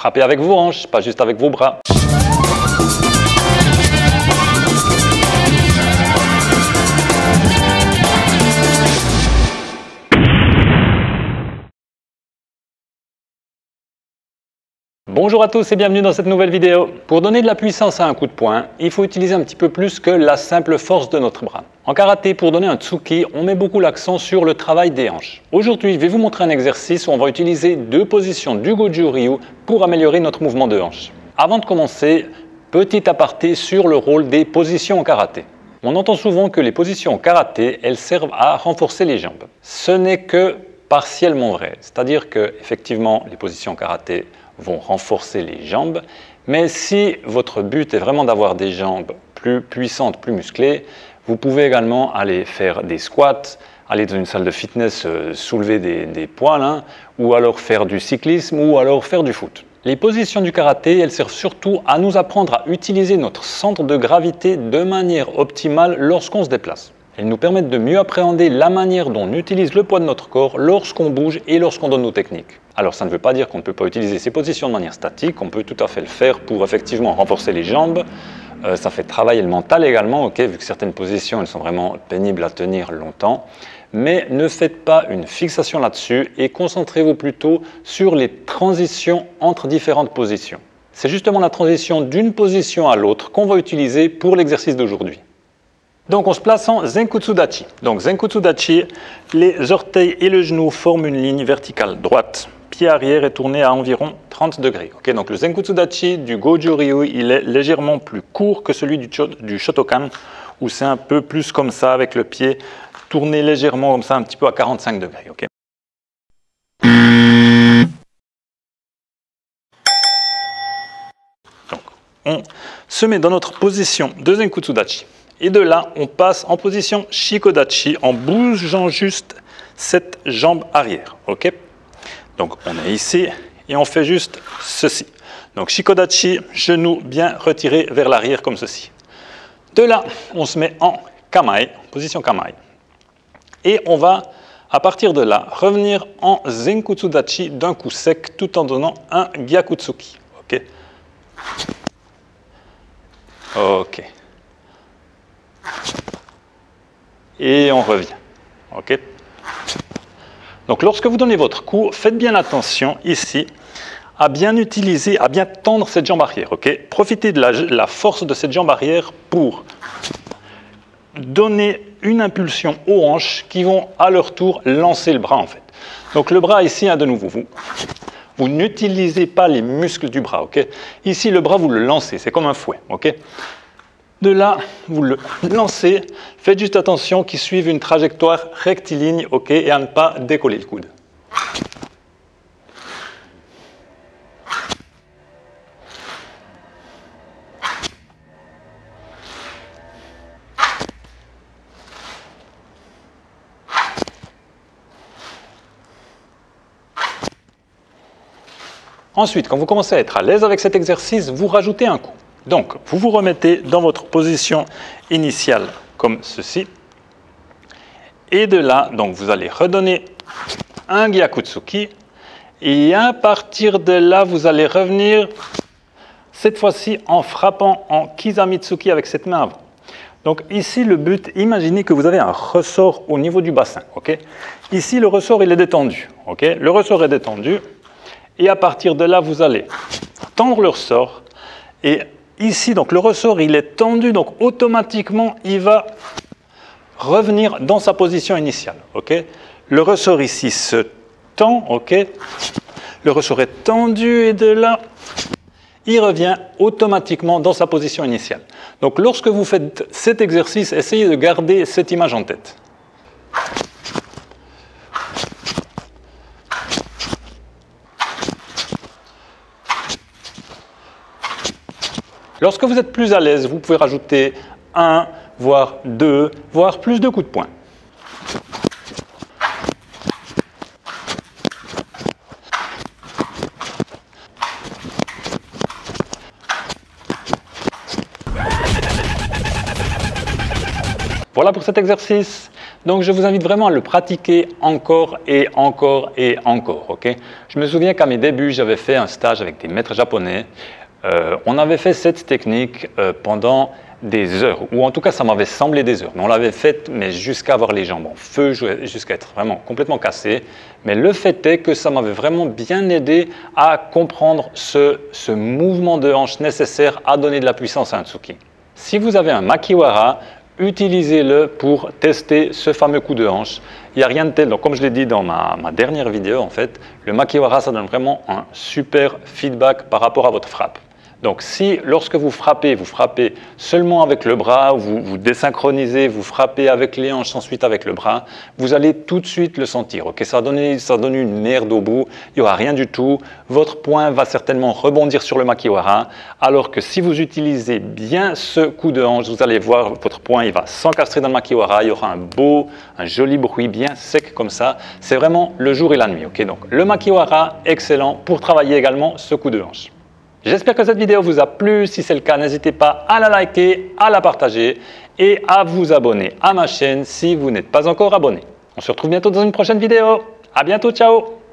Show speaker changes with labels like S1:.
S1: Frappez avec vos hanches, pas juste avec vos bras. Bonjour à tous et bienvenue dans cette nouvelle vidéo. Pour donner de la puissance à un coup de poing, il faut utiliser un petit peu plus que la simple force de notre bras. En karaté, pour donner un tsuki, on met beaucoup l'accent sur le travail des hanches. Aujourd'hui, je vais vous montrer un exercice où on va utiliser deux positions du Goju Ryu pour améliorer notre mouvement de hanche. Avant de commencer, petit aparté sur le rôle des positions en karaté. On entend souvent que les positions en karaté, elles servent à renforcer les jambes. Ce n'est que partiellement vrai, c'est-à-dire que effectivement, les positions en karaté vont renforcer les jambes, mais si votre but est vraiment d'avoir des jambes plus puissantes, plus musclées, vous pouvez également aller faire des squats, aller dans une salle de fitness, soulever des poids, hein, ou alors faire du cyclisme, ou alors faire du foot. Les positions du karaté, elles servent surtout à nous apprendre à utiliser notre centre de gravité de manière optimale lorsqu'on se déplace. Elles nous permettent de mieux appréhender la manière dont on utilise le poids de notre corps lorsqu'on bouge et lorsqu'on donne nos techniques. Alors ça ne veut pas dire qu'on ne peut pas utiliser ces positions de manière statique, on peut tout à fait le faire pour effectivement renforcer les jambes. Ça fait travailler le mental également, okay, vu que certaines positions elles sont vraiment pénibles à tenir longtemps. Mais ne faites pas une fixation là-dessus et concentrez-vous plutôt sur les transitions entre différentes positions. C'est justement la transition d'une position à l'autre qu'on va utiliser pour l'exercice d'aujourd'hui. Donc on se place en Zenkutsu Dachi. Donc Zenkutsu Dachi, les orteils et le genou forment une ligne verticale droite. Pied arrière est tourné à environ 30 degrés. Okay, donc le Zenkutsu Dachi du Goju Ryu, il est légèrement plus court que celui du Shotokan, où c'est un peu plus comme ça, avec le pied tourné légèrement comme ça, un petit peu à 45 degrés. Okay. Donc on se met dans notre position de Zenkutsu Dachi. Et de là, on passe en position Shikodachi en bougeant juste cette jambe arrière. Okay. Donc on est ici et on fait juste ceci. Donc Shikodachi, genou bien retiré vers l'arrière comme ceci. De là, on se met en Kamae, position Kamae. Et on va, à partir de là, revenir en Zenkutsu Dachi d'un coup sec tout en donnant un Gyakutsuki. Ok. Ok. Et on revient. Ok. Donc lorsque vous donnez votre coup, faites bien attention ici à bien utiliser, à bien tendre cette jambe arrière. Okay. Profitez de la force de cette jambe arrière pour donner une impulsion aux hanches qui vont à leur tour lancer le bras en fait. Donc le bras ici, hein, de nouveau, vous n'utilisez pas les muscles du bras. Okay. Ici le bras vous le lancez, c'est comme un fouet. Okay. De là, vous le lancez, faites juste attention qu'il suive une trajectoire rectiligne, ok, et à ne pas décoller le coude. Ensuite, quand vous commencez à être à l'aise avec cet exercice, vous rajoutez un coup. Donc, vous vous remettez dans votre position initiale, comme ceci. Et de là, donc, vous allez redonner un Gyakutsuki. Et à partir de là, vous allez revenir, cette fois-ci, en frappant en Kizamitsuki avec cette main avant. Donc, ici, le but, imaginez que vous avez un ressort au niveau du bassin. Okay. Ici, le ressort, il est détendu. Okay. Le ressort est détendu. Et à partir de là, vous allez tendre le ressort. Et ici, donc le ressort, il est tendu, donc automatiquement, il va revenir dans sa position initiale. Okay. Le ressort ici se tend, okay. Le ressort est tendu et de là, il revient automatiquement dans sa position initiale. Donc lorsque vous faites cet exercice, essayez de garder cette image en tête. Lorsque vous êtes plus à l'aise, vous pouvez rajouter 1, voire 2, voire plus de coups de poing. Voilà pour cet exercice. Donc je vous invite vraiment à le pratiquer encore et encore et encore. Okay? Je me souviens qu'à mes débuts, j'avais fait un stage avec des maîtres japonais. On avait fait cette technique pendant des heures, ou en tout cas ça m'avait semblé des heures, mais on l'avait faite mais jusqu'à avoir les jambes en feu, jusqu'à être vraiment complètement cassé. Mais le fait est que ça m'avait vraiment bien aidé à comprendre ce mouvement de hanche nécessaire à donner de la puissance à un tsuki. Si vous avez un makiwara, utilisez-le pour tester ce fameux coup de hanche. Il n'y a rien de tel, donc comme je l'ai dit dans ma dernière vidéo, en fait, le makiwara, ça donne vraiment un super feedback par rapport à votre frappe. Donc si lorsque vous frappez seulement avec le bras, vous désynchronisez, vous frappez avec les hanches, ensuite avec le bras, vous allez tout de suite le sentir. Okay, ça donne une merde au bout, il n'y aura rien du tout. Votre poing va certainement rebondir sur le makiwara, alors que si vous utilisez bien ce coup de hanche, vous allez voir votre poing, il va s'encastrer dans le makiwara, il y aura un joli bruit bien sec comme ça. C'est vraiment le jour et la nuit. Okay, donc le makiwara, excellent pour travailler également ce coup de hanche. J'espère que cette vidéo vous a plu. Si c'est le cas, n'hésitez pas à la liker, à la partager et à vous abonner à ma chaîne si vous n'êtes pas encore abonné. On se retrouve bientôt dans une prochaine vidéo. À bientôt, ciao!